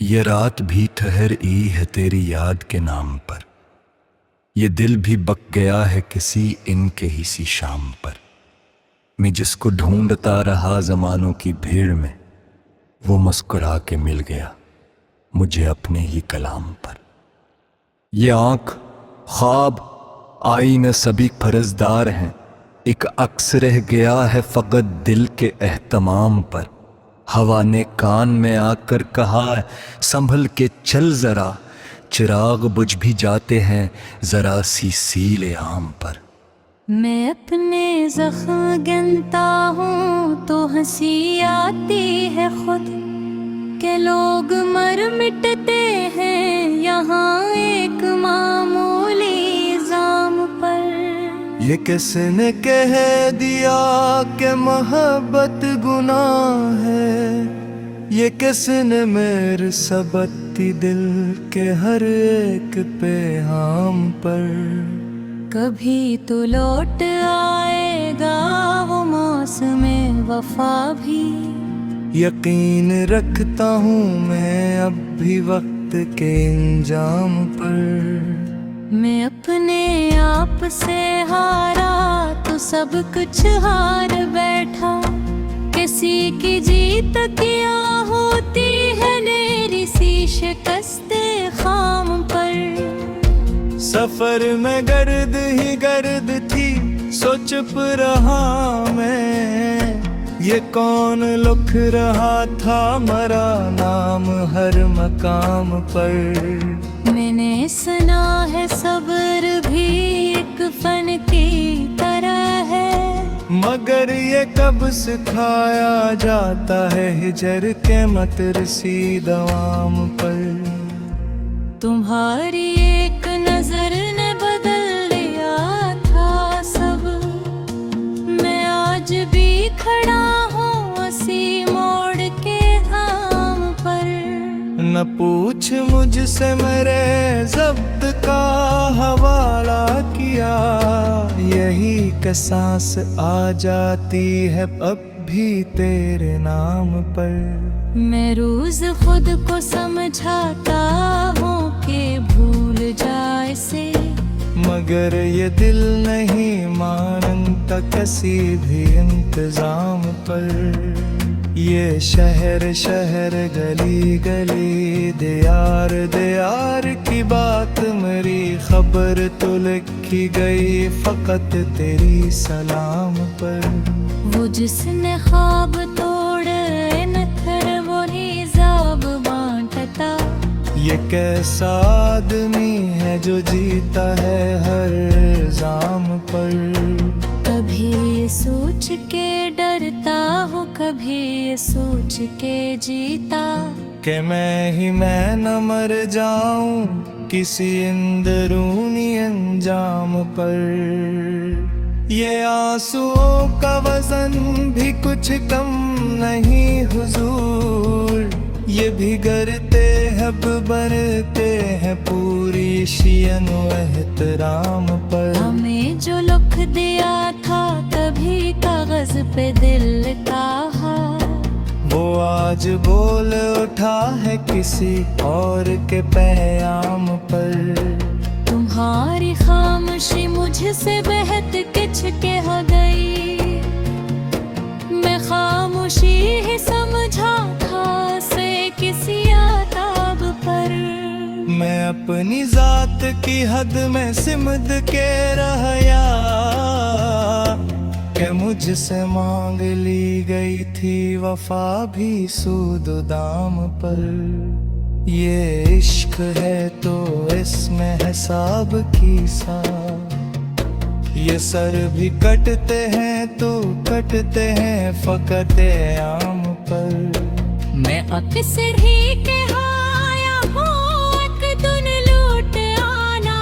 ये रात भी ठहर ई है तेरी याद के नाम पर, ये दिल भी बक गया है किसी इनके ही सी शाम पर। मैं जिसको ढूंढता रहा जमानों की भीड़ में, वो मुस्कुरा के मिल गया मुझे अपने ही कलाम पर। ये आंख ख्वाब आईना सभी फर्जदार हैं, एक अक्स रह गया है फकत दिल के एहतमाम पर। हवा ने कान में आकर कहा है संभल के चल जरा, चिराग बुझ भी जाते हैं जरा सी सीले आम पर। मैं अपने ज़ख्म गिनता हूँ तो हंसी आती है खुद, के लोग मर मिटते हैं यहाँ एक मामूली इल्ज़ाम पर। ये किसने कह दिया कि मोहब्बत गुनाह है, ये किसने मेरे सबती दिल के हर एक पैगाम पर। कभी तो लौट आएगा वो मौसमे वफा भी, यकीन रखता हूँ मैं अब भी वक्त के इंजाम पर। मैं अपने आप से हारा तो सब कुछ हार बैठा, किसी की जीत क्या होती है मेरी सी शिकस्ते खाम पर। सफर में गर्द ही गर्द थी सो चुप रहा मैं, ये कौन लिख रहा था मरा नाम हर मकाम पर। मैंने सुना है सब्र भी एक फन की तरह है, मगर ये कब सिखाया जाता है हिजर के मतरसी दवाम पर। तुम्हारी एक नजर ने बदल दिया था सब, मैं आज भी खड़ा हूँ उसी मोड़ के आम पर। न पूछ मुझसे मेरे ज़ब्त का हवाला किया, यही के सांस आ जाती है अब भी तेरे नाम पर। मैं रोज खुद को समझाता हूँ कि भूल जाए से, मगर ये दिल नहीं मानता किसी भी इंतजाम पर। ये शहर शहर गली गली दियार दियार की बात मेरी खबर तो लिखी गई फकत तेरी सलाम पर। वो जिसने ख्वाब तोड़े नथर वो हिसाब बांटता, ये कैसा आदमी है जो जीता है हर इल्जाम पर। कभी ये सोच के डरता हूँ कभी ये सोच के जीता, कि मैं न मर जाऊं किसी अंदरूनी अंजाम पर। ये आंसुओं का वजन भी कुछ कम नहीं हुजूर, ये भीगरते हब बनते हैं पूरी शियन एहतराम पर। हमें जो लिख दिया था कभी कागज पे दिल कहा, वो आज बोल उठा है किसी और के पैगाम पर। तुम्हारी खामोशी मुझसे बेहद किच के हो गई, मैं खामोशी ही समझा था से किसी आदाब पर। मैं अपनी जात की हद में सिमट के रहया, कि मुझसे मांग ली गई थी वफा भी सूद दाम पर। ये इश्क है तो इसमें हिसाब की सा, ये सर भी कटते हैं तो कटते हैं फकत आम पर। मैं अक्सर ही कहया हूँ एक दिन लौट आना,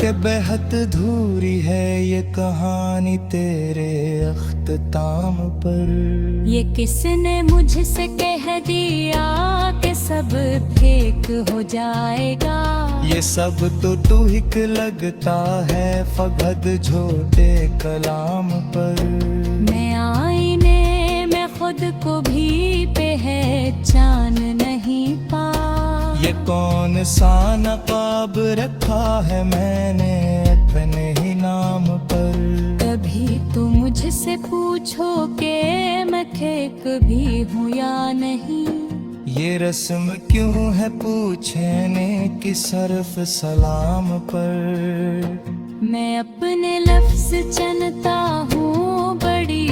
कि बेहद धूरी है ये कहानी तेरे अख्ताम पर। ये किसने मुझसे कह दिया कि सब फेक हो जाएगा, ये सब तो टूहिक लगता है फगद झोटे कलाम पर। मैं आईने में खुद को भी पहचान नहीं पा ये कौन सा नकाब रखा है मैंने अपने ही नाम पर। कभी तो मुझसे पूछो कि मैं खेक भी हूँ या नहीं। ये रस्म क्यों है पूछने की सरफ सलाम पर। मैं अपने लफ्ज चुनता हूँ बड़ी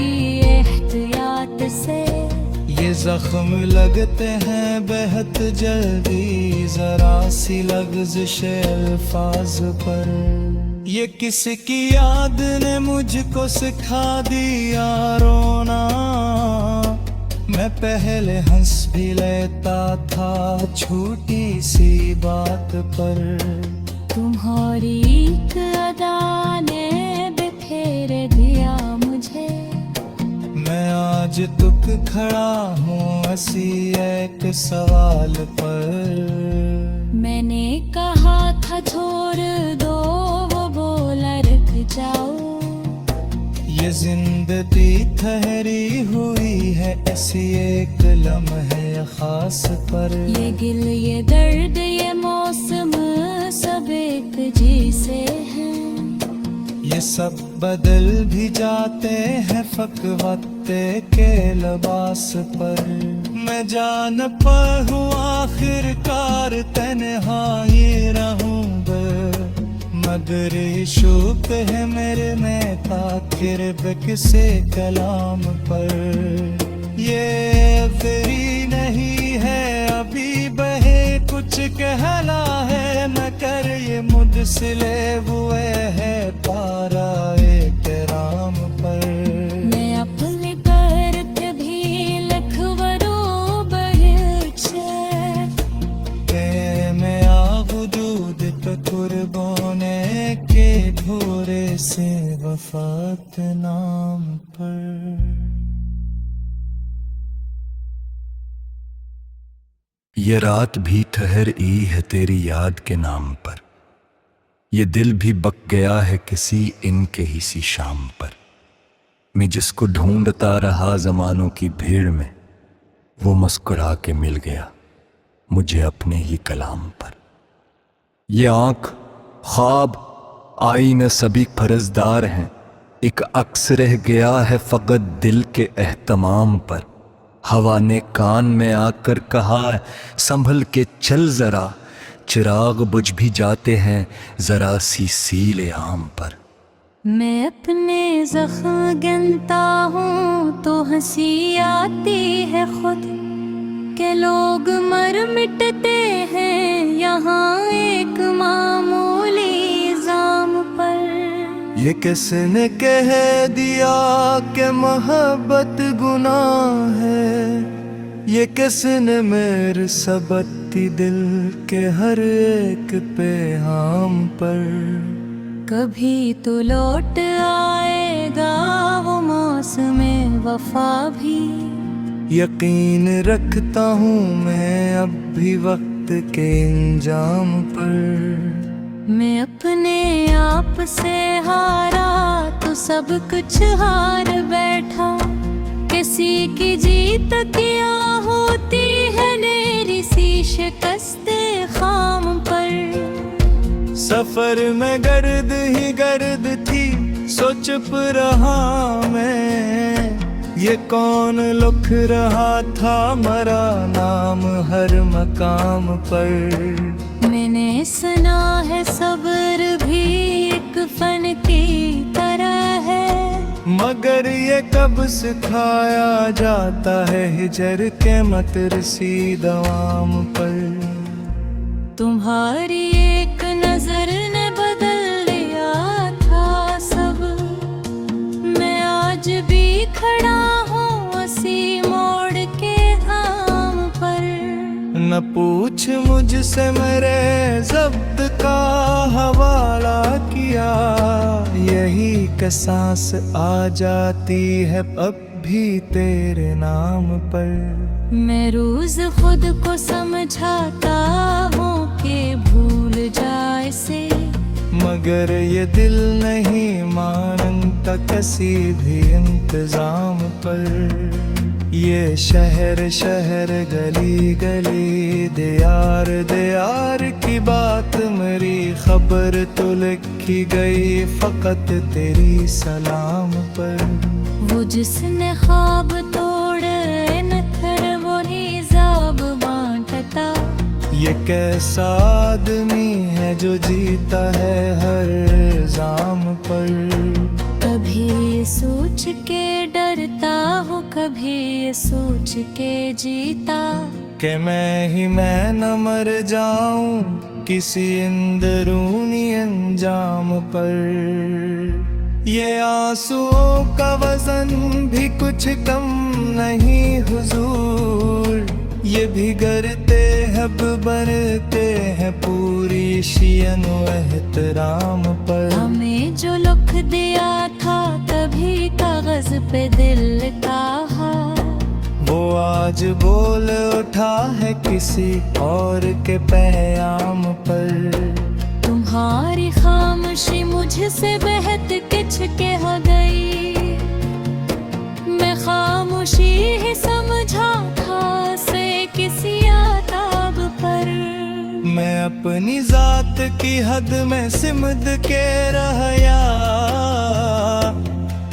एहतियात से। ये जख्म लगते हैं बेहद जल्दी जरा सी लफ्ज़ अल्फाज पर। ये किसकी याद ने मुझको सिखा दिया रोना। मैं पहले हंस भी लेता था छोटी सी बात पर। तुम्हारी एक अदा ने बिखेर दिया मुझे। मैं आज तुक खड़ा हूँ ऐसी एक सवाल पर। मैंने कहा था छोड़ दो, वो बोला रुक जाओ। ये जिंदगी ठहरी हुई है ऐसी एक लम्हे खास पर। ये गिल ये दर्द ये मौसम सब एक जैसे हैं। ये सब बदल भी जाते हैं फक वक्त के लिबास पर। मैं जान पर हूँ आखिरकार तन्हा ही रहूँगा। मगर ये शौक है मेरे में ताखिर किसे कलाम पर। ये फिरी नहीं है अभी बहे कुछ कहला है मगर ये मुझसे ले हुए है पारा एहतराम पर। मैं अपने कर्त भी लखवरो बहिर्चे। मैं आवजूद पे कुर्बाने के घोरे से वफात नाम पर। ये रात भी ठहर ई है तेरी याद के नाम पर। ये दिल भी बक गया है किसी इनके ही सी शाम पर। मैं जिसको ढूंढता रहा जमानों की भीड़ में, वो मुस्कुरा के मिल गया मुझे अपने ही कलाम पर। ये आंख ख्वाब आईना सभी फर्जदार हैं। एक अक्स रह गया है फकत दिल के एहतमाम पर। हवा ने कान में आकर कहा संभल के चल जरा। चिराग बुझ भी जाते हैं जरा सी सीले आम पर। मैं अपने जख्म गिनता हूँ तो हंसी आती है खुद के लोग मर मिटते हैं यहाँ एक मामूली इल्जाम पर। ये किसने कह दिया कि मोहब्बत गुनाह है। ये किसने मेरे सबती दिल के हर एक पेगाम पर। कभी तो लौट आएगा वो मौसम वफा भी। यकीन रखता हूँ मैं अब भी वक्त के इंजाम पर। मैं अपने आप से हारा तो सब कुछ हार बैठा। किसी की जीत क्या होती है मेरी सी शिकस्ते खाम पर। सफर में गर्द ही गर्द थी सो चुप रहा मैं। ये कौन लिख रहा था मरा नाम हर मकाम पर। मैंने सुना है सब्र भी एक फन की तरह है। मगर ये कब सिखाया जाता है हिजर के मतरसी दवाम पर। तुम्हारी एक नजर ने बदल दिया था सब। मैं आज भी खड़ा हूँ उसी मोड़ के आम पर। न पूछ मुझसे मेरे जब्त का हवाला किया। यही सांस आ जाती है अब भी तेरे नाम पर। मैं रोज खुद को समझाता हूँ कि भूल जाए से। मगर ये दिल नहीं मानता किसी भी इंतजाम पर। ये शहर शहर गली गली दियार दियार की बात मेरी खबर तो लिखी गई फकत तेरी सलाम पर। वो जिसने ख्वाब तोड़े नथर वो हिसाब बांटता। ये कैसा आदमी है जो जीता है हर इल्जाम पर। कभी ये सोच के डरता हूँ कभी ये सोच के जीता। कि मैं ही मैं न मर जाऊं किसी अंदरूनी अंजाम पर। ये आंसुओं का वजन भी कुछ कम नहीं हुजूर। ये भीगरते हब बनते हैं पूरी शियन व एहतराम पर। हमें जो लिख दिया था कभी कागज पे दिल कहा। वो आज बोल उठा है किसी और के पैगाम पर। तुम्हारी खामोशी मुझसे बेहद किच के हो गई। मैं खामोशी ही समझा था से किसी आताब पर। मैं अपनी जात की हद में सिमट के रहया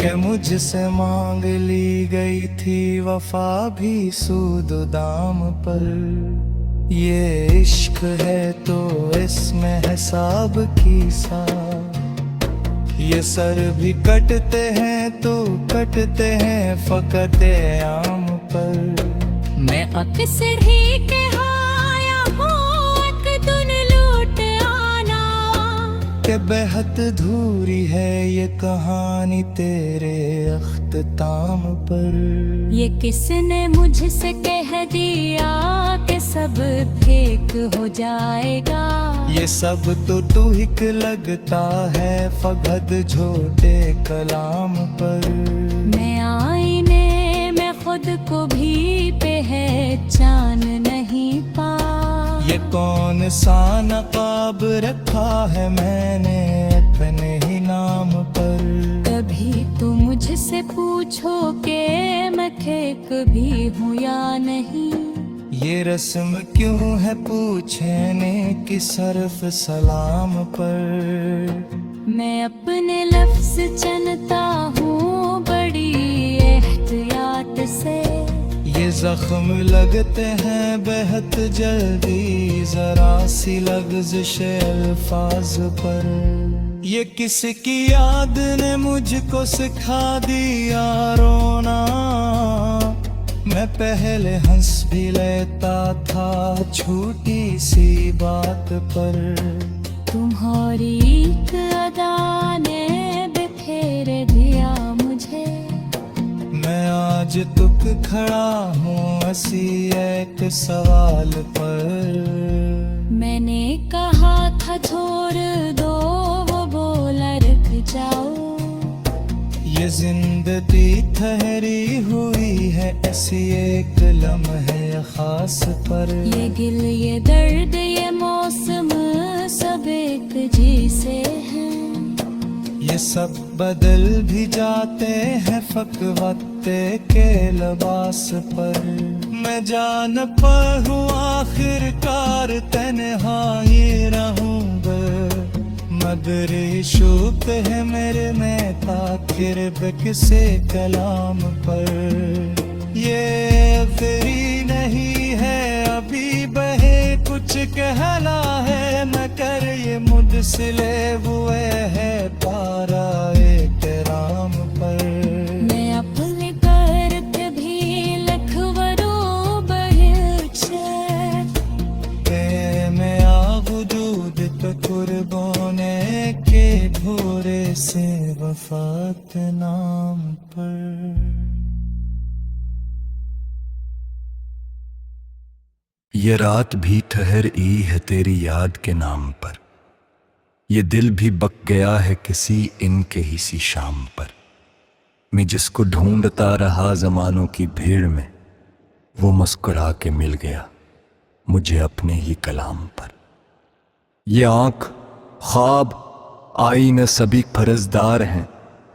कि मुझसे मांग ली गई थी वफा भी सूद दाम पर। ये इश्क है तो इसमें हिसाब की सा। ये सर भी कटते हैं तो कटते हैं फकत आम पर। मैं अक्सर ही कहाया हूँ एक दिन लौट आना। कि बेहद धूरी है ये कहानी तेरे अख्ताम पर। ये किसने मुझसे कह दिया कि सब फेक हो जाएगा। ये सब तो टूहिक लगता है फगद झोटे कलाम पर। मैं आईने में खुद को भी पहचान नहीं पा। ये कौन सा नकाब रखा है मैंने अपने ही नाम पर। कभी तो मुझसे पूछो कि मैं खेक भी हूँ या नहीं। ये रस्म क्यों है पूछने की सरफ सलाम पर। मैं अपने लफ्ज चुनता हूँ बड़ी एहतियात से। ये जख्म लगते हैं बेहद जल्दी जरा सी लफ्ज़ अल्फाज पर। ये किसकी याद ने मुझको सिखा दिया रोना। मैं पहले हंस भी लेता था छोटी सी बात पर। तुम्हारी एक अदा ने बिखेर दिया मुझे। मैं आज तुक खड़ा हूँ असी एक सवाल पर। मैंने कहा था छोड़ दो वो बोला रुक जाओ। ये जिंदगी ठहरी हुई है ऐसी एक लम्हे खास पर। ये गिल ये दर्द ये मौसम सब एक जैसे हैं। ये सब बदल भी जाते हैं फकवत्ते के लिबास पर। मैं जान पर हूँ आखिरकार तन्हा ही रहूँगा। मगर शौक है मेरे में ताखिर किसे कलाम पर। ये फिरी नहीं है अभी बहे कुछ कहला है मगर ये मुझसे हुए है पारा एहतराम पर। मैं अपने कर्त भी लखवरो बहिर्चे। मैं आगुदूद पे कुर्बाने के भोरे से वफात नाम पर। ये रात भी ठहर ई है तेरी याद के नाम पर। ये दिल भी बक गया है किसी इनके ही सी शाम पर। मैं जिसको ढूंढता रहा जमानों की भीड़ में वो मुस्कुरा के मिल गया मुझे अपने ही कलाम पर। ये आंख ख्वाब आईना सभी फर्जदार हैं।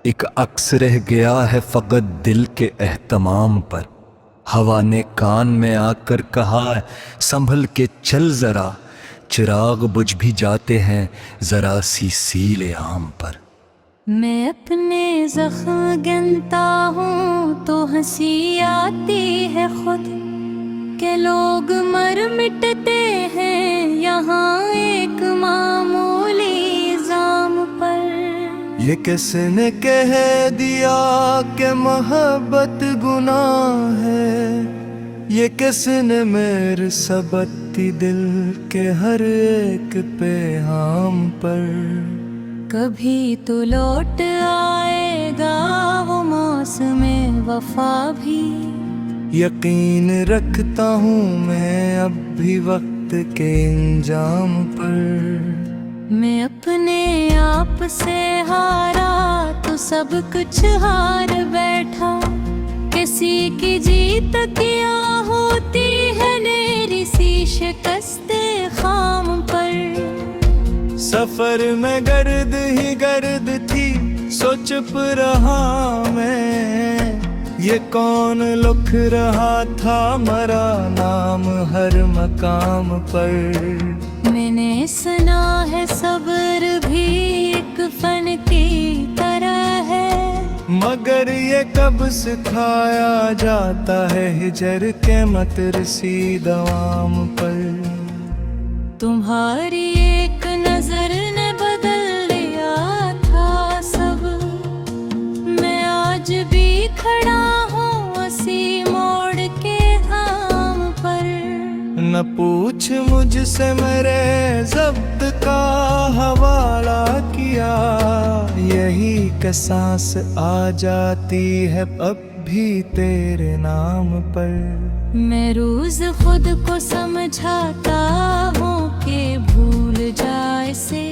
एक अक्स रह गया है फकत दिल के एहतमाम पर। हवा ने कान में आकर कहा, संभल के चल जरा, चिराग बुझ भी जाते हैं जरा सी सीले आम पर। मैं अपने जख्म गिनता हूँ तो हंसी आती है खुद, के लोग मर मिटते हैं यहाँ एक मामूली इल्जाम पर। ये किसने कह दिया कि मोहब्बत गुनाह है, ये किसने मेरे सबती दिल के हर एक पैगाम पर। कभी तो लौट आएगा वो मौसमे वफा भी, यकीन रखता हूँ मैं अब भी वक्त के इंजाम पर। मैं अपने आप से हारा तो सब कुछ हार बैठा, किसी की जीत क्या होती है मेरी सी शिकस्ते खाम पर। सफर में गर्द ही गर्द थी, सो चुप रहा मैं, ये कौन लिख रहा था मरा नाम हर मकाम पर। मैंने सुना है सब्र भी एक फन की तरह है, मगर ये कब सिखाया जाता है हिजर के मतरसी दवाम पर। तुम्हारी एक नजर ने बदल दिया था सब, मैं आज भी खड़ा हूँ उसी मोड़ के आम पर। न पूछ मुझसे मेरे जब्त का हवाला किया, यही के सांस आ जाती है अब भी तेरे नाम पर। मैं रोज खुद को समझाता हूँ कि भूल जाए से,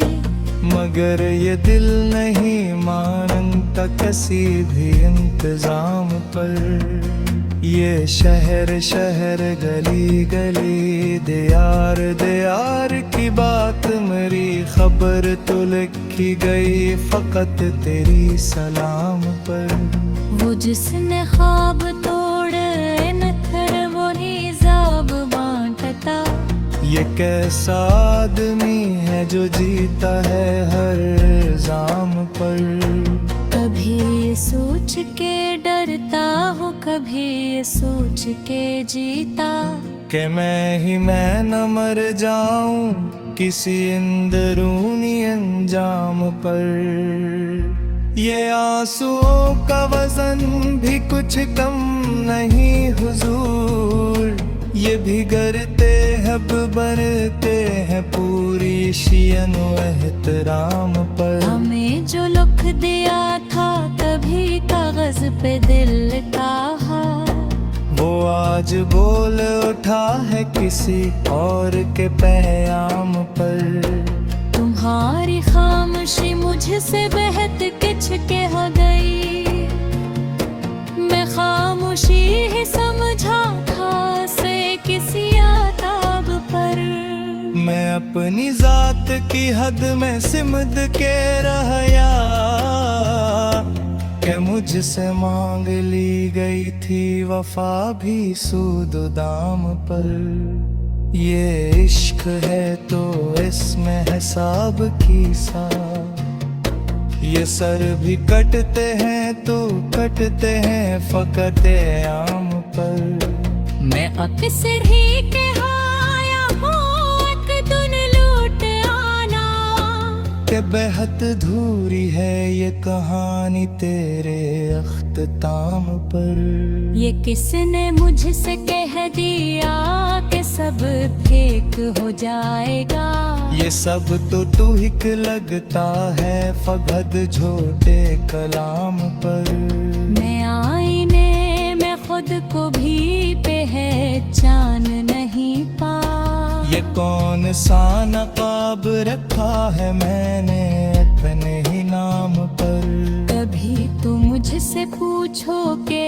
मगर ये दिल नहीं मानता किसी भी इंतजाम पर। ये शहर शहर गली गली दियार दियार की बात मेरी खबर तो लिखी गई फकत तेरी सलाम पर। वो जिसने ख्वाब तोड़े नथर वही ज़ाब बांटता, ये कैसा आदमी है जो जीता है हर इल्जाम पर। कभी ये सोच के डरता हूँ कभी ये सोच के जीता, कि मैं न मर जाऊं किसी अंदरूनी अंजाम पर। ये आंसुओं का वजन भी कुछ कम नहीं हुजूर, ये भीगरते हब बनते हैं पूरी शियन एहतराम पर। हमें जो लिख दिया था कभी कागज पे दिल का, वो आज बोल उठा है किसी और के पैगाम पर। तुम्हारी खामोशी मुझसे बेहद किच के हो गई, मैं खामोशी ही समझा था से किसी आताब पर। मैं अपनी जात की हद में सिमट के रहया, कि मुझसे मांग ली गई थी वफा भी सूद दाम पर। ये इश्क है तो इसमें हिसाब की सा, ये सर भी कटते हैं तो कटते हैं फकत आम पर। मैं अक्सर ही कहया हूँ एक दिन लौट आना, के बेहद धूरी है ये कहानी तेरे अख्ताम पर। ये किसने मुझसे कह दिया कि सब फेक हो जाएगा, ये सब तो टूहिक लगता है फगद झोटे कलाम पर। मैं आईने में खुद को भी पहचान नहीं पा, ये कौन सा नकाब रखा है मैंने अपने ही नाम पर। कभी तो मुझसे पूछो कि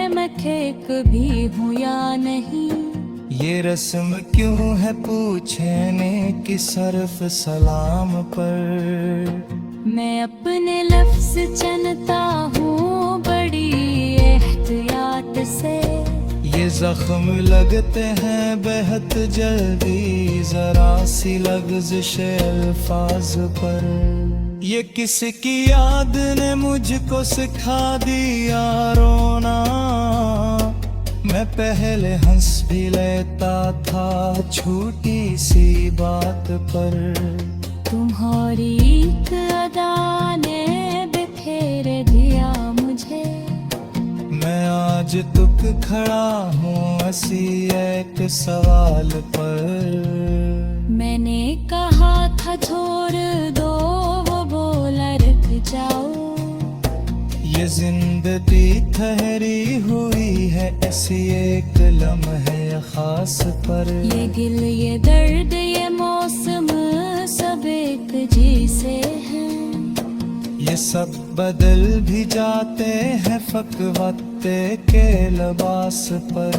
मैं खेक भी हूँ या नहीं, ये रस्म क्यों है पूछने की सरफ सलाम पर। मैं अपने लफ्ज चुनता हूँ बड़ी एहतियात से, ये जख्म लगते हैं बेहद जल्दी, जरा सी लग़ज़िश अल्फाज पर। ये किसकी याद ने मुझको सिखा दिया रोना, मैं पहले हंस भी लेता था छोटी सी बात पर। तुम्हारी एक अदा ने बिखेर दिया मुझे, मैं आज तुक खड़ा हूँ ऐसी एक सवाल पर। मैंने कहा था छोड़ दो, वो बोला रुक जाओ। ये जिंदगी ठहरी हुई है ऐसी एक लम्हे खास पर। ये गिल ये दर्द ये मौसम सब एक जैसे हैं। ये सब बदल भी जाते हैं फक वक्त के लिबास पर।